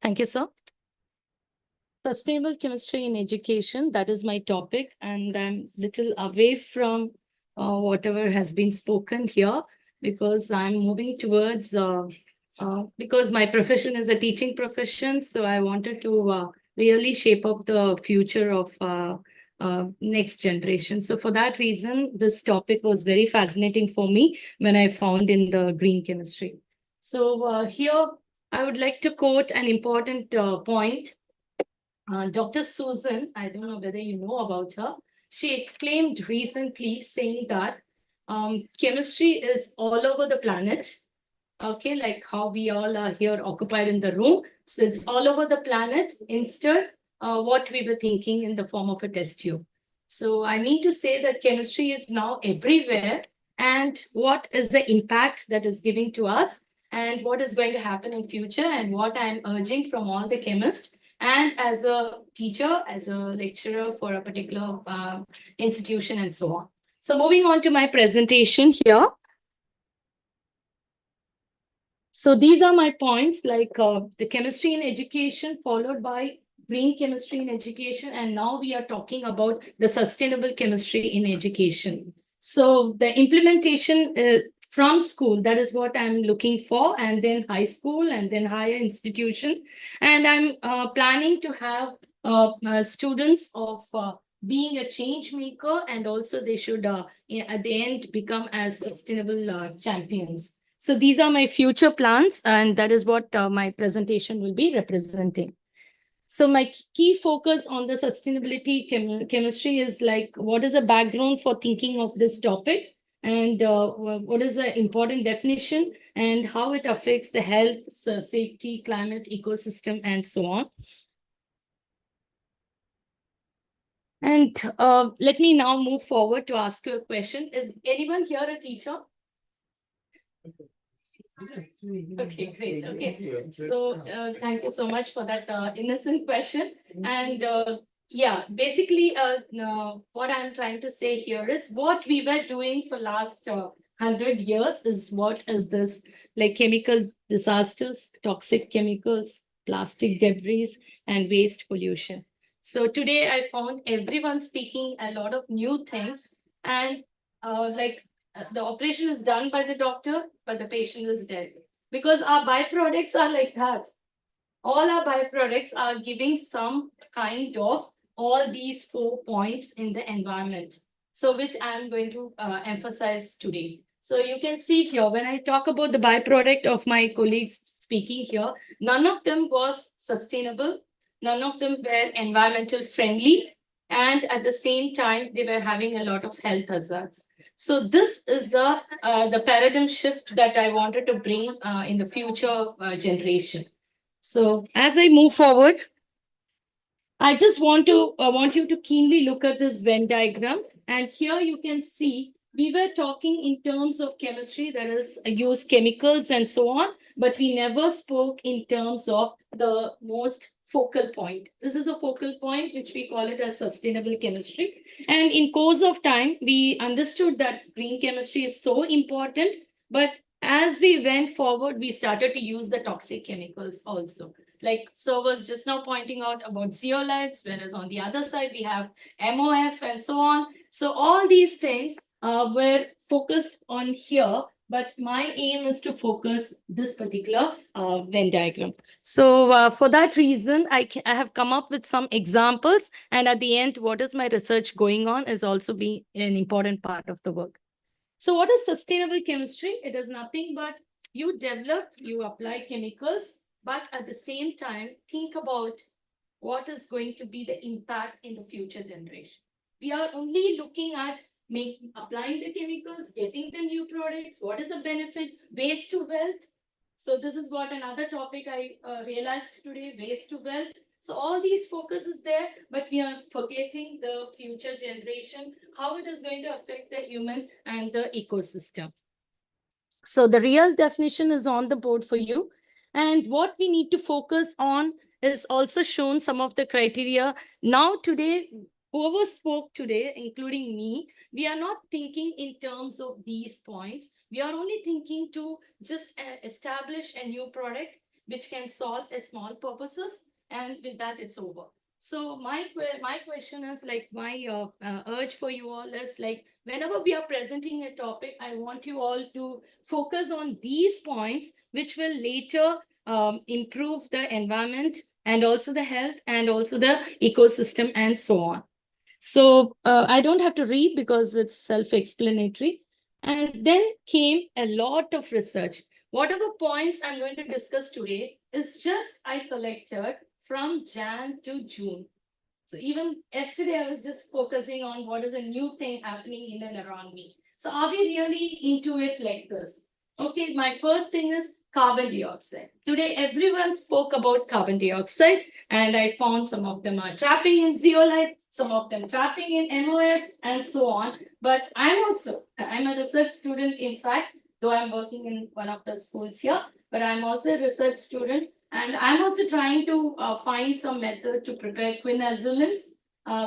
Thank you, sir. Sustainable chemistry in education, that is my topic, and I'm little away from whatever has been spoken here because I'm moving towards, because my profession is a teaching profession, so I wanted to really shape up the future of next generation. So for that reason, this topic was very fascinating for me when I found in the green chemistry. So here I would like to quote an important point. Dr. Susan, I don't know whether you know about her, she exclaimed recently saying that chemistry is all over the planet. Okay, like how we all are here occupied in the room. So it's all over the planet instead what we were thinking in the form of a test tube. So I mean to say that chemistry is now everywhere, and what is the impact that is giving to us, and what is going to happen in future, and what I'm urging from all the chemists and as a teacher, as a lecturer for a particular institution and so on. So moving on to my presentation here. So these are my points, like the chemistry in education followed by green chemistry in education. And now we are talking about the sustainable chemistry in education. So the implementation from school, that is what I'm looking for, and then high school and then higher institution. And I'm planning to have students of being a change maker, and also they should at the end become as sustainable champions. So these are my future plans, and that is what my presentation will be representing. So my key focus on the sustainability chemistry is like, what is the background for thinking of this topic, and what is the important definition, and how it affects the health, safety, climate, ecosystem, and so on. And let me now move forward to ask you a question. Is anyone here a teacher? Okay, great. Okay. So thank you so much for that innocent question. And yeah, basically what I'm trying to say here is what we were doing for last 100 years is what is this, like chemical disasters, toxic chemicals, plastic debris, and waste pollution. So today I found everyone speaking a lot of new things, and the operation is done by the doctor, but the patient is dead. Because our byproducts are like that. All our byproducts are giving some kind of all these 4 points in the environment. So which I'm going to emphasize today. So you can see here, when I talk about the byproduct of my colleagues speaking here, none of them was sustainable. None of them were environmental friendly. And at the same time, they were having a lot of health hazards. So this is the paradigm shift that I wanted to bring in the future generation. So as I move forward, I just want you to keenly look at this Venn diagram. And here you can see we were talking in terms of chemistry, that is use chemicals and so on, but we never spoke in terms of the most focal point. This is a focal point, which we call it as sustainable chemistry. And in course of time, we understood that green chemistry is so important, but as we went forward, we started to use the toxic chemicals also. Like so was just now pointing out about zeolites, whereas on the other side we have MOF and so on. So all these things were focused on here, but my aim is to focus this particular Venn diagram. So for that reason, I have come up with some examples, and at the end, what is my research going on is also be an important part of the work. So what is sustainable chemistry? It is nothing but you develop, you apply chemicals, but at the same time, think about what is going to be the impact in the future generation. We are only looking at applying the chemicals, getting the new products, what is the benefit, waste to wealth. So this is what another topic I realized today, waste to wealth. So all these focus is there, but we are forgetting the future generation, how it is going to affect the human and the ecosystem. So the real definition is on the board for you. And what we need to focus on is also shown some of the criteria. Now today, whoever spoke today, including me, we are not thinking in terms of these points. We are only thinking to just establish a new product. which can solve a small purposes, and with that it's over. So my question is like, my urge for you all is like, whenever we are presenting a topic, I want you all to focus on these points, which will later improve the environment and also the health and also the ecosystem and so on. So I don't have to read because it's self-explanatory. And then came a lot of research. Whatever points I'm going to discuss today is just I collected from Jan to June. So even yesterday, I was just focusing on what is a new thing happening in and around me. So are we really into it like this? Okay, my first thing is carbon dioxide. Today, everyone spoke about carbon dioxide, and I found some of them are trapping in zeolite, some of them trapping in MOS, and so on. But I'm a research student, in fact, though I'm working in one of the schools here, but I'm also a research student. And I'm also trying to find some method to prepare quinazolines,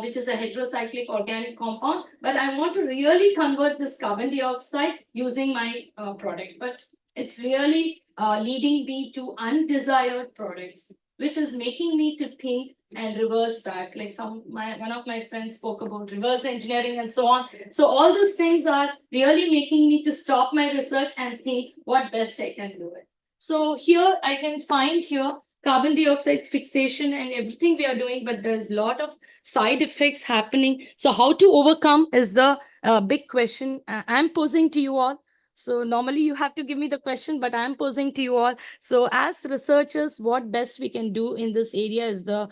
which is a heterocyclic organic compound. But I want to really convert this carbon dioxide using my product. But it's really leading me to undesired products, which is making me to think and reverse back. Like one of my friends spoke about reverse engineering and so on. So all those things are really making me to stop my research and think what best I can do it. So here I can find here carbon dioxide fixation and everything we are doing, but there's a lot of side effects happening. So how to overcome is the big question I'm posing to you all. So normally you have to give me the question, but I'm posing to you all. So as researchers, what best we can do in this area is the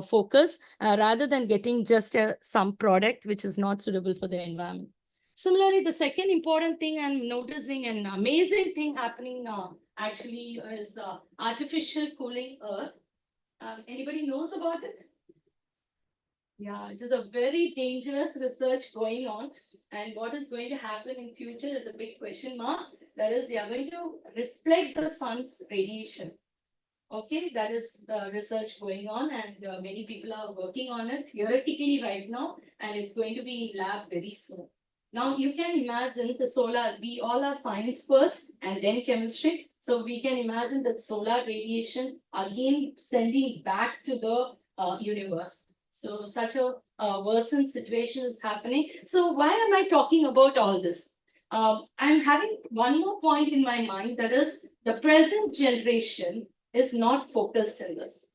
focus rather than getting just some product which is not suitable for the environment. Similarly, the second important thing I'm noticing, an amazing thing happening now actually is artificial cooling earth. Anybody knows about it? Yeah, it is a very dangerous research going on. And what is going to happen in future is a big question mark. That is, they are going to reflect the sun's radiation. Okay, that is the research going on, and many people are working on it theoretically right now, and it's going to be in lab very soon. Now you can imagine the solar, we all are science first and then chemistry. So we can imagine that solar radiation again sending back to the universe. So such a worsened situation is happening. So why am I talking about all this? I'm having one more point in my mind, that is the present generation is not focused in this.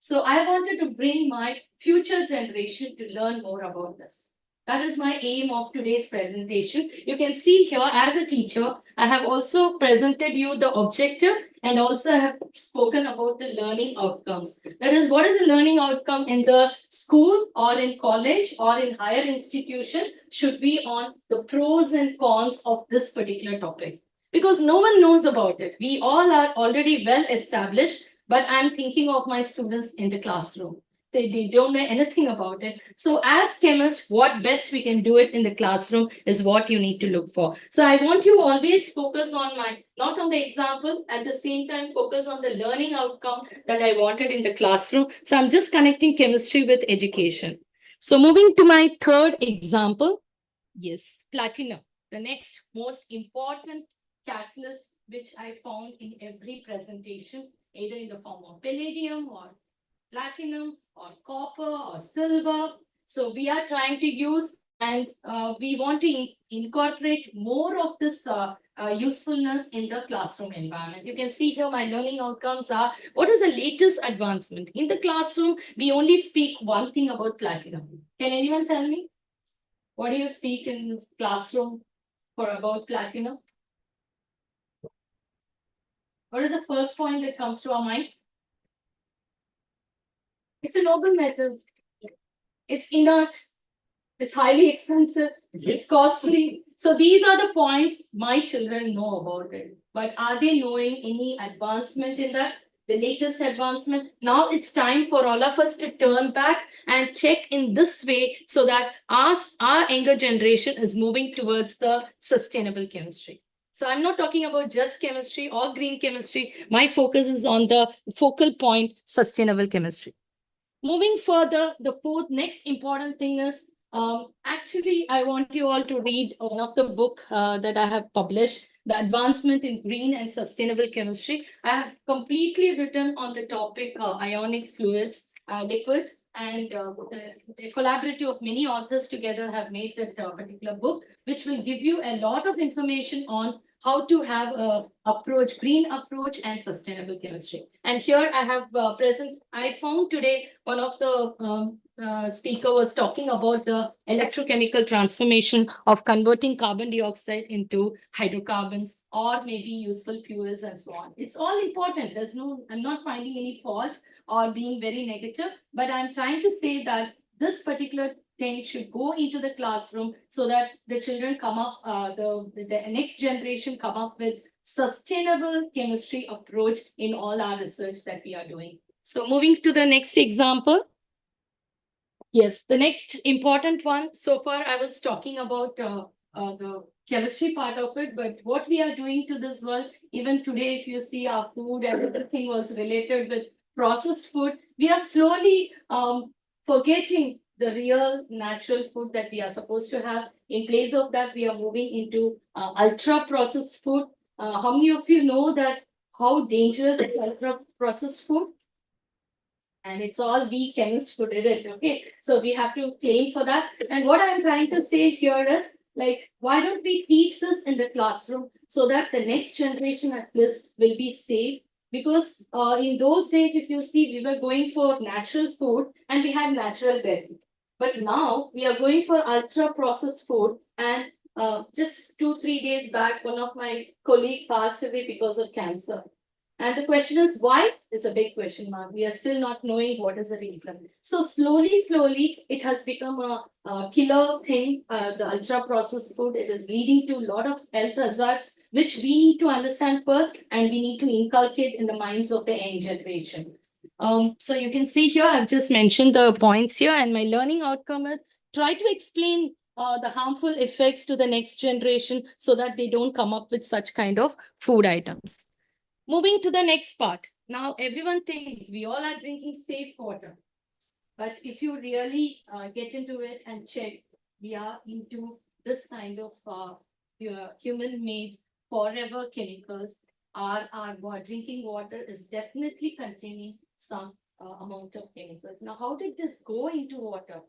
So I wanted to bring my future generation to learn more about this. That is my aim of today's presentation. You can see here as a teacher, I have also presented you the objective and also I have spoken about the learning outcomes. That is, what is the learning outcome in the school or in college or in higher institution should be on the pros and cons of this particular topic. Because no one knows about it. We all are already well established, but I'm thinking of my students in the classroom. They don't know anything about it. So as chemists, what best we can do it in the classroom is what you need to look for. So I want you always focus on not on the example, at the same time, focus on the learning outcome that I wanted in the classroom. So I'm just connecting chemistry with education. So moving to my third example, yes, platinum, the next most important catalyst which I found in every presentation, either in the form of palladium or platinum or copper or silver. So we are trying to use, and we want to incorporate more of this usefulness in the classroom environment. You can see here my learning outcomes are, what is the latest advancement? In the classroom, we only speak one thing about platinum. Can anyone tell me? What do you speak in classroom for about platinum? What is the first point that comes to our mind? It's a noble metal. It's inert. It's highly expensive. It's costly. So these are the points my children know about it. But are they knowing any advancement in that? The latest advancement? Now it's time for all of us to turn back and check in this way so that our younger generation is moving towards the sustainable chemistry. So I'm not talking about just chemistry or green chemistry. My focus is on the focal point, sustainable chemistry. Moving further, the fourth next important thing is, actually, I want you all to read one of the book that I have published. the advancement in green and sustainable chemistry. I have completely written on the topic ionic fluids, liquids, and the collaborative of many authors together have made that particular book, which will give you a lot of information on how to have a approach, green approach and sustainable chemistry. And here I have I found today one of the speaker was talking about the electrochemical transformation of converting carbon dioxide into hydrocarbons or maybe useful fuels and so on. It's all important. I'm not finding any faults or being very negative, but I'm trying to say that this particular thing should go into the classroom so that the children come up, the next generation come up with sustainable chemistry approach in all our research that we are doing. So moving to the next example. Yes, the next important one. So far, I was talking about the chemistry part of it, but what we are doing to this world, even today, if you see our food, everything was related with processed food. We are slowly forgetting the real natural food that we are supposed to have. In place of that, we are moving into ultra processed food. How many of you know that how dangerous is ultra processed food? And it's all we chemists who did it, okay? So we have to claim for that. And what I'm trying to say here is, like, why don't we teach this in the classroom so that the next generation at least will be safe? Because in those days, if you see, we were going for natural food and we had natural beds. But now we are going for ultra processed food. And just 2-3 days back, one of my colleagues passed away because of cancer. And the question is why? It's a big question mark. We are still not knowing what is the reason. So slowly, it has become a killer thing, the ultra processed food. It is leading to a lot of health hazards, which we need to understand first, and we need to inculcate in the minds of the young generation. So you can see here, I've just mentioned the points here, and my learning outcome is try to explain the harmful effects to the next generation so that they don't come up with such kind of food items. Moving to the next part. Now, everyone thinks we all are drinking safe water. But if you really get into it and check, we are into this kind of human-made forever chemicals. Our drinking water is definitely containing some amount of chemicals. Now, how did this go into water?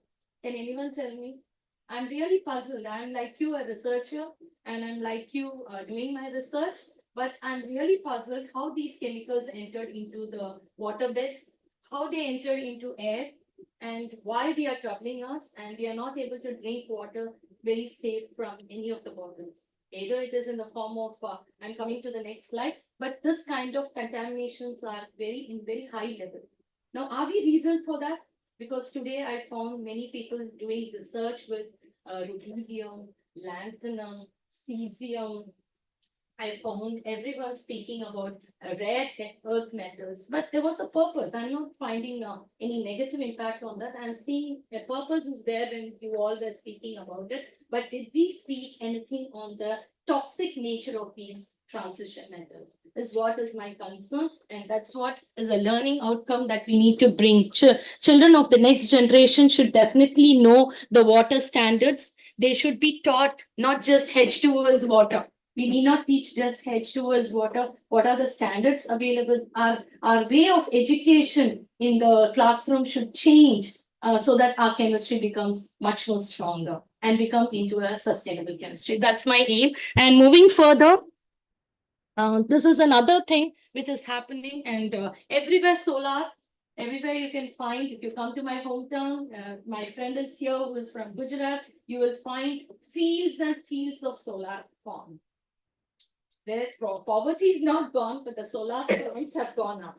Can anyone tell me? I'm really puzzled. I'm like you, a researcher, and I'm like you doing my research. But I'm really puzzled how these chemicals entered into the water beds, how they entered into air, and why they are troubling us, and we are not able to drink water very safe from any of the bottles. Either it is in the form of, I'm coming to the next slide, but this kind of contaminations are in very high level. Now, are we reasoned for that? Because today I found many people doing research with rubidium, lanthanum, cesium. I found everyone speaking about rare earth metals, but there was a purpose. I'm not finding any negative impact on that. I'm seeing a purpose is there when you all were speaking about it. But did we speak anything on the toxic nature of these transition metals? Is what is my concern, and that's what is a learning outcome that we need to bring. Children of the next generation should definitely know the water standards. They should be taught not just H2O is water. We need not teach just H2O as water. What are the standards available? Our way of education in the classroom should change so that our chemistry becomes much more stronger and become into a sustainable chemistry. That's my aim. And moving further, this is another thing which is happening, and everywhere solar. Everywhere you can find, if you come to my hometown, my friend is here who is from Gujarat, you will find fields and fields of solar farm. Their poverty is not gone, but the solar points have gone up.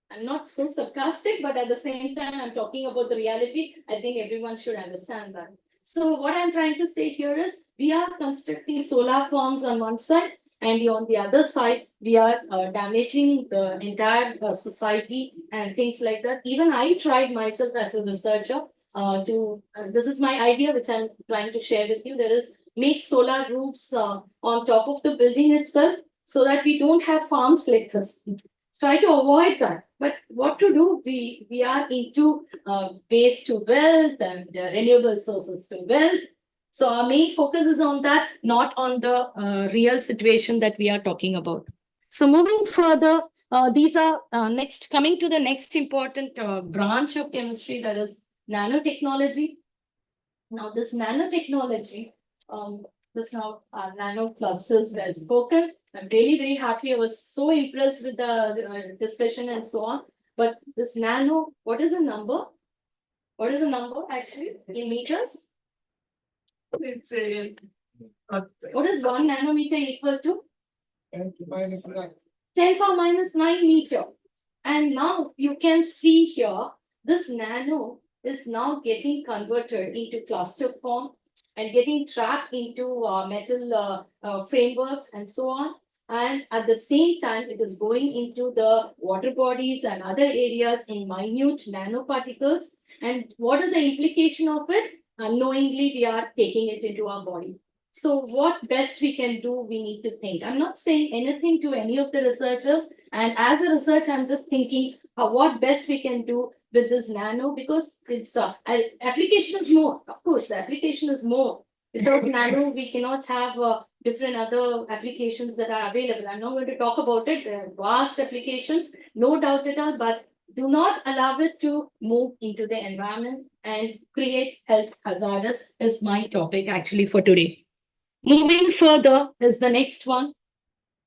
I'm not so sarcastic, but at the same time, I'm talking about the reality. I think everyone should understand that. So what I'm trying to say here is we are constructing solar farms on one side, and on the other side, we are damaging the entire society and things like that. Even I tried myself as a researcher this is my idea, which I'm trying to share with you. There is make solar roofs on top of the building itself so that we don't have farms like this. Try to avoid that. But what to do? We are into waste to wealth and renewable sources to wealth. So our main focus is on that, not on the real situation that we are talking about. So moving further, these are coming to the next important branch of chemistry, that is nanotechnology. Now this nanotechnology, this now nano clusters were spoken. I'm really very happy. I was so impressed with the discussion and so on. But this nano, what is the number? What is the number actually in meters? It's what is 1 nanometer equal to? 10 power minus 9 meter. And now you can see here, this nano is now getting converted into cluster form and getting trapped into metal frameworks and so on. And at the same time, it is going into the water bodies and other areas in minute nanoparticles. And what is the implication of it? Unknowingly, we are taking it into our body. So what best we can do, we need to think. I'm not saying anything to any of the researchers. And as a research, I'm just thinking what best we can do with this nano, because it's application is more. Of course, the application is more. Without nano, we cannot have different other applications that are available. I'm not going to talk about it. There are vast applications, no doubt at all, but do not allow it to move into the environment and create health hazards is my topic actually for today. Moving further is the next one.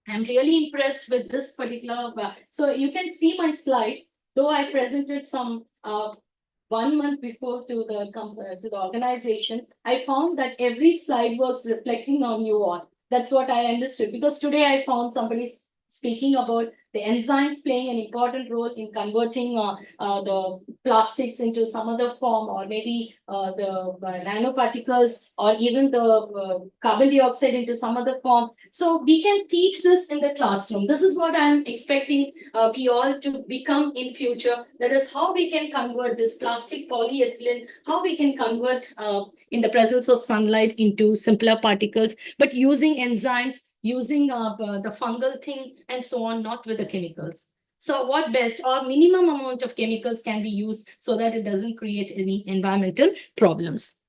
I'm really impressed with this particular. So you can see my slide, though I presented some 1 month before to the organization. I found that every slide was reflecting on you all. That's what I understood, because today I found somebody speaking about the enzymes playing an important role in converting the plastics into some other form, or maybe the nanoparticles, or even the carbon dioxide into some other form. So we can teach this in the classroom. This is what I'm expecting we all to become in future. That is how we can convert this plastic polyethylene, how we can convert in the presence of sunlight into simpler particles, but using enzymes, using the fungal thing and so on, not with the chemicals. So what best or minimum amount of chemicals can be used so that it doesn't create any environmental problems.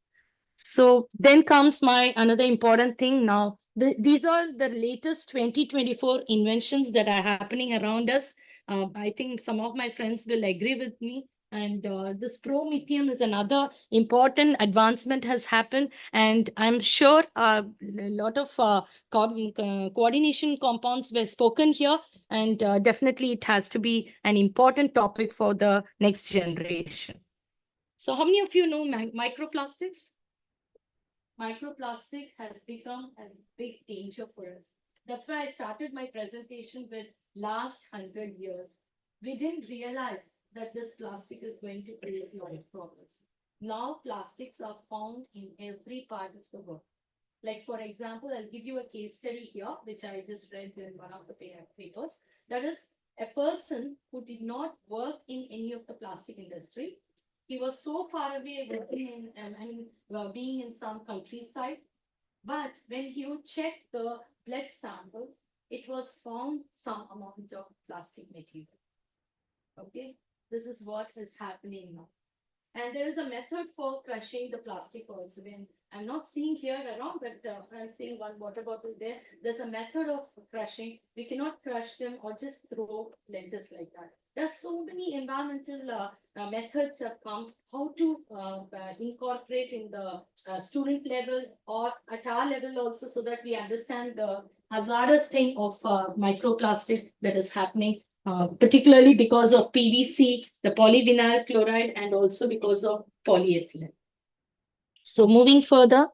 So then comes my another important thing now. These are the latest 2024 inventions that are happening around us. I think some of my friends will agree with me. And this promethium is another important advancement has happened. And I'm sure a lot of coordination compounds were spoken here. And definitely it has to be an important topic for the next generation. So how many of you know microplastics? Microplastic has become a big danger for us. That's why I started my presentation with last 100 years. We didn't realize that this plastic is going to create a lot of problems. Now plastics are found in every part of the world. Like for example, I'll give you a case study here, which I just read in one of the papers. That is a person who did not work in any of the plastic industry. He was so far away working in, being in some countryside. But when you check the blood sample, it was found some amount of plastic material. Okay, this is what is happening now. And there is a method for crushing the plastic also. When I'm not seeing here around, but I'm seeing one water bottle there. There's a method of crushing. We cannot crush them or just throw ledges like that. There's so many environmental methods have come, how to incorporate in the student level or at our level also, so that we understand the hazardous thing of microplastic that is happening. Particularly because of PVC, the polyvinyl chloride, and also because of polyethylene. So moving further.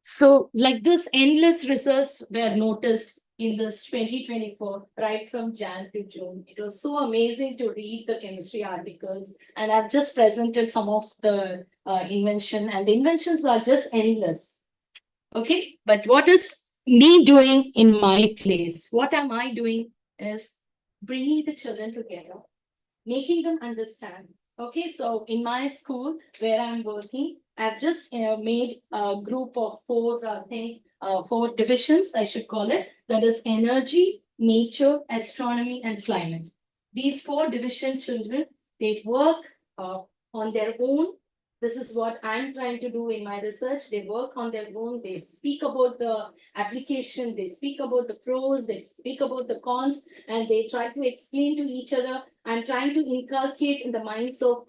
So like this, endless results were noticed in this 2024, right from Jan to June. It was so amazing to read the chemistry articles. And I've just presented some of the invention, and the inventions are just endless. Okay, but what is me doing in my place? What am I doing is bringing the children together, making them understand. Okay, so in my school where I'm working, I've just made a group of four divisions, I should call it. That is energy, nature, astronomy, and climate. These 4 division children, they work on their own This is what I'm trying to do in my research. They work on their own. They speak about the application. They speak about the pros. They speak about the cons, and they try to explain to each other. I'm trying to inculcate in the minds of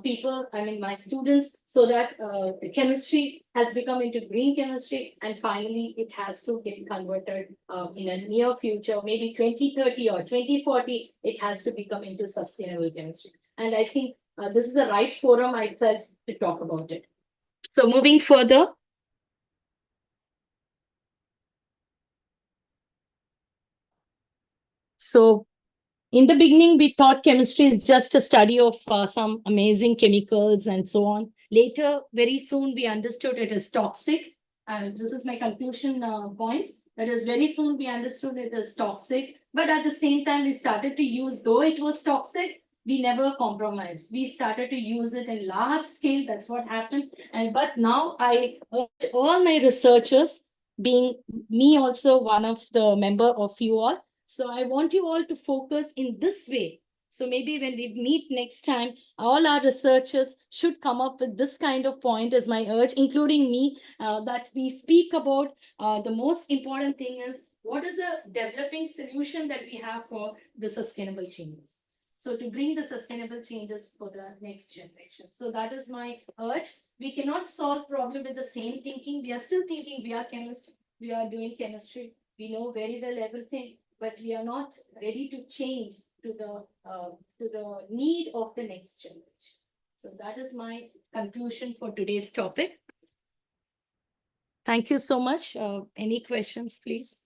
people, I mean, my students, so that the chemistry has become into green chemistry, and finally it has to get converted in a near future, maybe 2030 or 2040, it has to become into sustainable chemistry. And I think this is the right forum, I felt, to talk about it. So moving further. So in the beginning, we thought chemistry is just a study of some amazing chemicals and so on. Later, very soon, we understood it is toxic. And this is my conclusion points. That is, very soon we understood it is toxic. But at the same time, we started to use, though it was toxic, we never compromised. We started to use it in large scale. That's what happened. And but now I urge all my researchers, being me also one of the member of you all. So I want you all to focus in this way. So maybe when we meet next time, all our researchers should come up with this kind of point as my urge, including me, that we speak about the most important thing is what is a developing solution that we have for the sustainable changes. So to bring the sustainable changes for the next generation. So that is my urge. We cannot solve problem with the same thinking. We are still thinking we are chemists, we are doing chemistry, we know very well everything, but we are not ready to change to the need of the next generation. So that is my conclusion for today's topic. Thank you so much. Any questions, please?